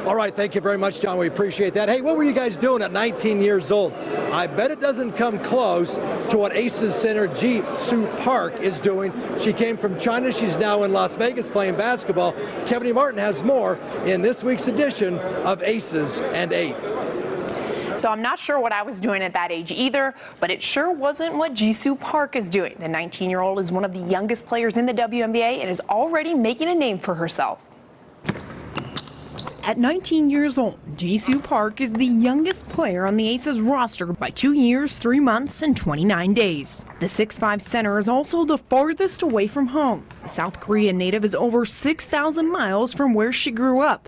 All right, thank you very much, John. We appreciate that. Hey, what were you guys doing at 19 years old? I bet it doesn't come close to what Aces center JISOO Park is doing. She came from China. She's now in Las Vegas playing basketball. Kevin Martin has more in this week's edition of Aces and 8. So I'm not sure what I was doing at that age either, but it sure wasn't what JISOO Park is doing. The 19-year-old is one of the youngest players in the WNBA and is already making a name for herself. At 19 years old, JISOO Park is the youngest player on the Aces roster by 2 years, 3 months, and 29 days. The 6'5" center is also the farthest away from home. The South Korean native is over 6,000 miles from where she grew up.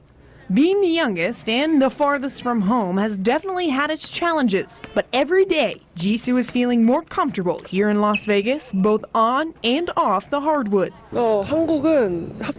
Being the youngest and the farthest from home has definitely had its challenges, but every day, JISOO is feeling more comfortable here in Las Vegas, both on and off the hardwood.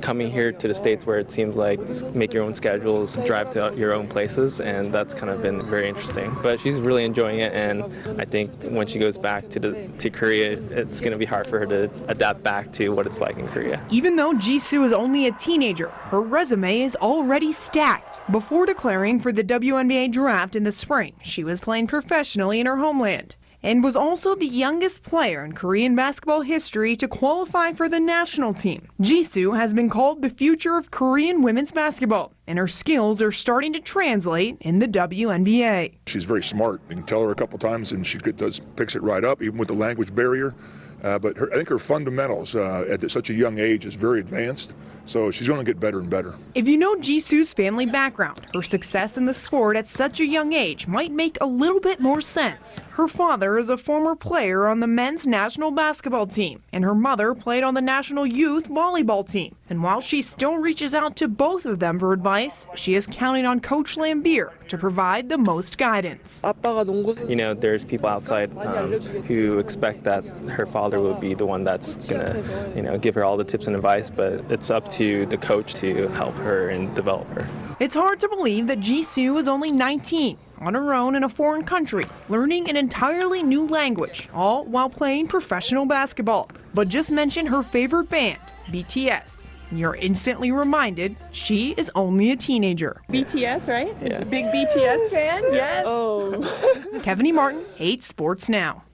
Coming here to the States where it seems like make your own schedules, drive to your own places, and that's kind of been very interesting. But she's really enjoying it, and I think when she goes back to Korea, it's going to be hard for her to adapt back to what it's like in Korea. Even though JISOO is only a teenager, her resume is already stacked. Before declaring for the WNBA draft in the spring, she was playing professionally in her homeland and was also the youngest player in Korean basketball history to qualify for the national team. JISOO has been called the future of Korean women's basketball, and her skills are starting to translate in the WNBA. She's very smart. You can tell her a couple times and she picks it right up, even with the language barrier. But I think her fundamentals at such a young age is very advanced, so she's going to get better and better. If you know JISOO's family background, her success in the sport at such a young age might make a little bit more sense. Her father is a former player on the men's national basketball team, and her mother played on the national youth volleyball team. And while she still reaches out to both of them for advice, she is counting on Coach Lambier to provide the most guidance. You know, there's people outside who expect that her father will be the one that's going to, you know, give her all the tips and advice, but it's up to the coach to help her and develop her. It's hard to believe that JISOO is only 19, on her own in a foreign country, learning an entirely new language, all while playing professional basketball. But just mention her favorite band, BTS. You're instantly reminded she is only a teenager. BTS, right? Yeah. Big BTS fan? Yes. Kevin Martin, 8 Sports Now.